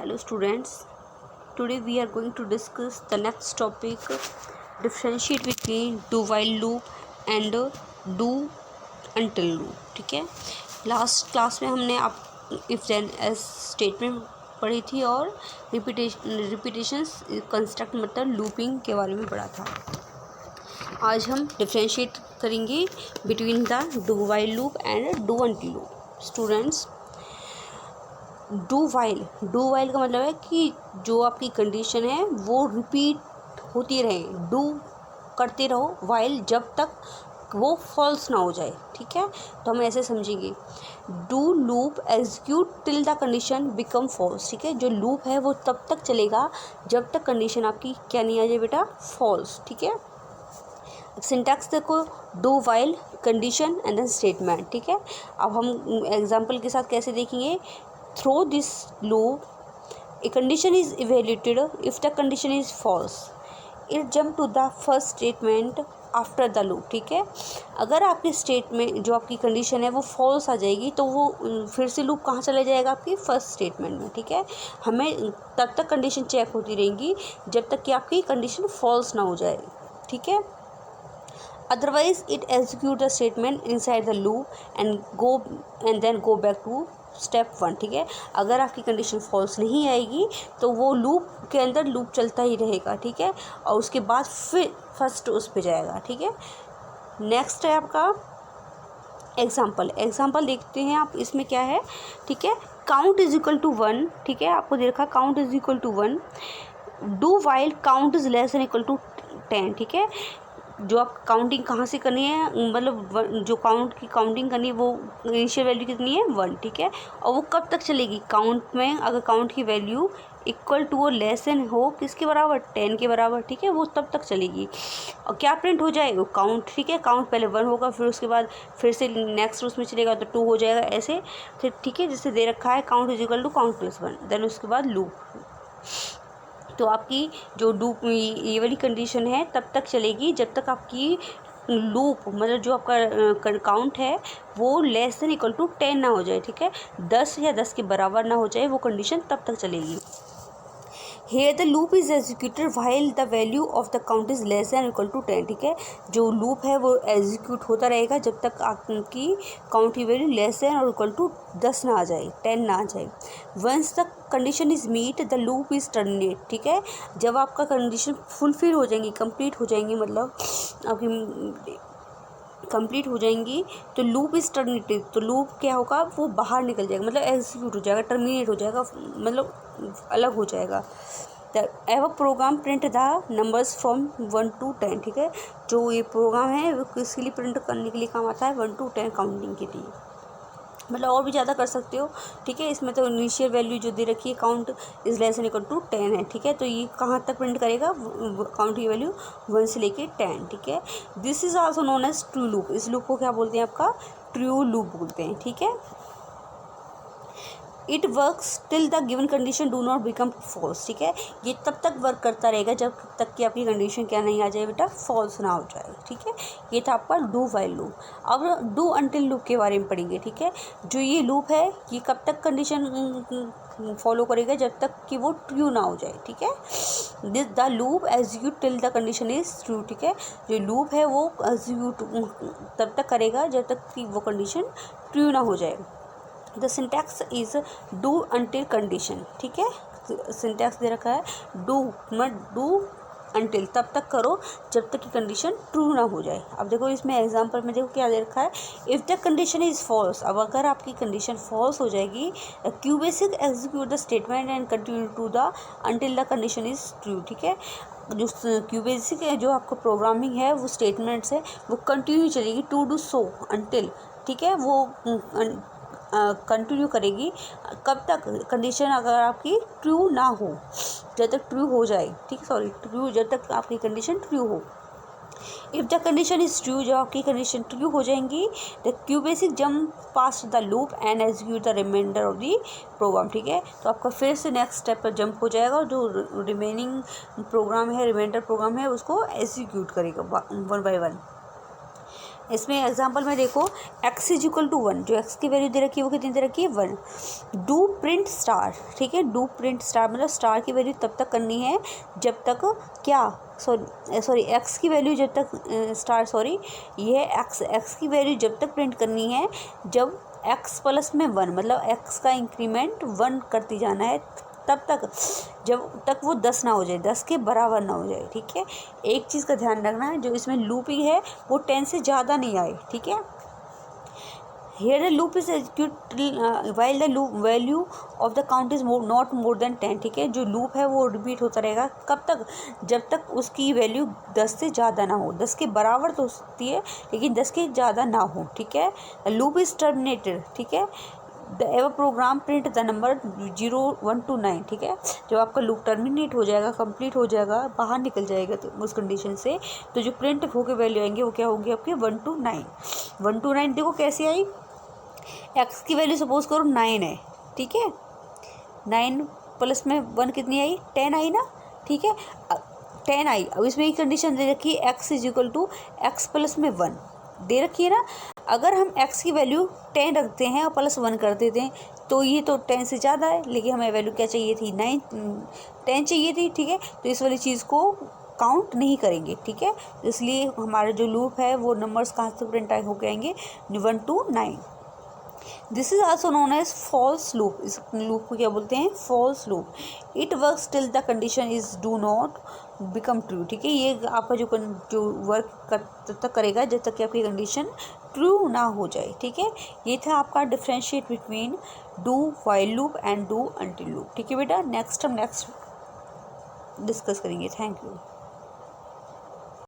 Hello students, today we are going to discuss the next topic, differentiate between do while loop and do until loop. ठीक है, last class में हमने आप if then else statement पढ़ी थी और repetitions construct मतलब looping के बारे में पढ़ा था। आज हम डिफ्रेंशिएट करेंगे between the do while loop and do until loop. Students, do while का मतलब है कि जो आपकी कंडीशन है वो रिपीट होती रहे, डू करते रहो वाइल जब तक वो फॉल्स ना हो जाए। ठीक है, तो हम ऐसे समझेंगे, do loop execute till the condition become false. ठीक है, जो लूप है वो तब तक चलेगा जब तक कंडीशन आपकी क्या नहीं आ जाए बेटा, फॉल्स। ठीक है, सिंटैक्स देखो, do while condition end then statement. ठीक है, अब हम एग्जांपल के साथ कैसे देखेंगे। Through this loop, a condition is evaluated. If the condition is false, it jump to the first statement after the loop. ठीक है, अगर आपकी स्टेटमेंट जो आपकी कंडीशन है वो फॉल्स आ जाएगी तो वो फिर से लूप कहाँ चला जाएगा, आपकी फर्स्ट स्टेटमेंट में। ठीक है, हमें तब तक कंडीशन चेक होती रहेंगी जब तक कि आपकी कंडीशन फॉल्स ना हो जाए। ठीक है, otherwise it execute the statement inside the loop and then go back to step 1। ठीक है, अगर आपकी कंडीशन फॉल्स नहीं आएगी तो वो लूप के अंदर लूप चलता ही रहेगा। ठीक है, और उसके बाद फिर फर्स्ट उस पे जाएगा। ठीक है, नेक्स्ट है आपका एग्जाम्पल देखते हैं आप, इसमें क्या है। ठीक है, काउंट इज इक्वल टू 1। ठीक है, आपको दे रखा count is equal to 1, do while count is less than equal to 10। ठीक है, जो आप काउंटिंग कहाँ से करनी है, मतलब जो काउंट की काउंटिंग करनी है वो इनिशियल वैल्यू कितनी है, 1। ठीक है, और वो कब तक चलेगी, काउंट में अगर काउंट की वैल्यू इक्वल टू और लेस देन हो किसके बराबर, 10 के बराबर। ठीक है, वो तब तक चलेगी और क्या प्रिंट हो जाए, वो काउंट। ठीक है, काउंट पहले 1 होगा, फिर उसके बाद फिर से नेक्स्ट उसमें चलेगा तो 2 हो जाएगा, ऐसे फिर। ठीक है, जिससे दे रखा है count is equal to count plus 1, then उसके बाद लूप। तो आपकी जो लूप ये वाली कंडीशन है तब तक चलेगी जब तक आपकी लूप मतलब जो आपका काउंट है वो लेस देन इक्वल टू 10 ना हो जाए। ठीक है, 10 या 10 के बराबर ना हो जाए, वो कंडीशन तब तक चलेगी। Here the loop is executed while the value of the count is less than equal to 10। ठीक है, जो लूप है वो एग्जीक्यूट होता रहेगा जब तक आपकी काउंट की वैल्यू लेस देन और इक्वल टू 10 ना आ जाए, 10 ना आ जाए। Once the condition is meet the loop is terminate. ठीक है, जब आपका कंडीशन फुलफिल हो जाएंगी, कंप्लीट हो जाएंगी, मतलब आपकी कंप्लीट हो जाएंगी तो लूप इज टर्मिनेटेड। तो लूप क्या होगा, वो बाहर निकल जाएगा, मतलब एग्जीक्यूट हो जाएगा, टर्मिनेट हो जाएगा, मतलब अलग हो जाएगा। The above program print the numbers from 1 to 10। ठीक है, जो ये प्रोग्राम है वो किसके लिए प्रिंट करने के लिए काम आता है, 1 to 10 काउंटिंग के लिए, मतलब और भी ज़्यादा कर सकते हो। ठीक है, इसमें तो इनिशियल वैल्यू जो दे रखी है count is less than equal to 10 है। ठीक है, तो ये कहाँ तक प्रिंट करेगा, काउंट की वैल्यू 1 से लेके 10। ठीक है, this is also known as true loop. इस लूप को क्या बोलते हैं, आपका ट्रू लूप बोलते हैं। ठीक है, it works till the given condition do not become false. ठीक है, ये तब तक वर्क करता रहेगा जब तक कि आपकी कंडीशन क्या नहीं आ जाए बेटा, फॉल्स ना हो जाए। ठीक है, ये था आपका डू वाइल लूप। अब डू अंटिल लूप के बारे में पढ़ेंगे। ठीक है, जो ये लूप है ये कब तक कंडीशन फॉलो करेगा, जब तक कि वो ट्रू ना हो जाए। ठीक है, this the loop execute till the condition is true. ठीक है, जो लूप है वो एग्जीक्यूट तब तक करेगा जब तक कि वो कंडीशन ट्रू ना हो जाए। The syntax is do until condition. ठीक है, सिंटैक्स दे रखा है डू अंटिल, तब तक करो जब तक कि कंडीशन ट्रू ना हो जाए। अब देखो इसमें एग्जांपल में देखो क्या दे रखा है, if the condition is false. अब अगर आपकी कंडीशन फॉल्स हो जाएगी, QBasic execute the statement and continue to the until the condition is true. ठीक है, जो क्यूबेसिक जो आपका प्रोग्रामिंग है वो स्टेटमेंट्स है वो कंटिन्यू चलेगी टू डू सो अंटिल। ठीक है, वो कंटिन्यू करेगी कब तक, कंडीशन अगर आपकी ट्रू ना हो, जब तक ट्रू हो जाए। ठीक है, ट्रू जब तक आपकी कंडीशन ट्रू हो। If the condition is true, जब आपकी कंडीशन ट्रू हो जाएंगी, the QBasic jump pass the loop and execute the reminder of the program. ठीक है, तो आपका फिर से नेक्स्ट स्टेप पर जंप हो जाएगा और जो रिमेनिंग प्रोग्राम है, रिमाइंडर प्रोग्राम है, उसको एग्जीक्यूट करेगा 1 by 1। इसमें एग्जांपल में देखो x इज इक्वल टू 1, जो x की वैल्यू दे रखी है वो कितनी दे रखी है 1। डू प्रिंट स्टार, ठीक है, डू प्रिंट स्टार मतलब स्टार की वैल्यू तब तक करनी है जब तक क्या, सॉरी x की वैल्यू जब तक स्टार सॉरी ये x की वैल्यू जब तक प्रिंट करनी है जब x प्लस में 1 मतलब x का इंक्रीमेंट 1 करती जाना है तब तक, जब तक वो 10 ना हो जाए, 10 के बराबर ना हो जाए, ठीक है। एक चीज़ का ध्यान रखना है, जो इसमें लूपिंग है वो 10 से ज़्यादा नहीं आए, ठीक है। Here the loop is executed while the loop value of the count is not more than 10, ठीक है। जो लूप है वो रिपीट होता रहेगा कब तक, जब तक उसकी वैल्यू 10 से ज़्यादा ना हो, 10 के बराबर तो होती है लेकिन 10 के ज़्यादा ना हो, ठीक है। लूप इज टर्मिनेटेड, ठीक है, the above program print the number 0, 1 to 9, ठीक है। जब आपका लूप टर्मिनेट हो जाएगा, कंप्लीट हो जाएगा, बाहर निकल जाएगा तो उस कंडीशन से, तो जो प्रिंट होकर वैल्यू आएंगे वो क्या होंगे आपके 1 to 9। 1 to 9 देखो कैसे आई, x की वैल्यू सपोज करो 9 है, ठीक है, 9 प्लस में 1 कितनी आई 10 आई ना, ठीक है, 10 आई। अब इसमें एक कंडीशन दे रखी है x is equal to x plus में 1 दे रखी है ना। अगर हम x की वैल्यू 10 रखते हैं और प्लस 1 कर देते हैं तो ये तो 10 से ज़्यादा है, लेकिन हमें वैल्यू क्या चाहिए थी 10 चाहिए थी, ठीक है। तो इस वाली चीज़ को काउंट नहीं करेंगे, ठीक है। इसलिए हमारा जो लूप है वो नंबर्स कहाँ से प्रिंट हो के आएंगे 1 to 9। This is also known as false loop, इस लूप को क्या बोलते हैं false loop. It works till the condition is do not become true, ठीक है। ये आपका जो वर्क तब तक करेगा जब तक कि आपकी कंडीशन ट्रू ना हो जाए, ठीक है। ये था आपका differentiate between do while loop and do until loop, ठीक है बेटा। नेक्स्ट हम डिस्कस करेंगे। Thank you.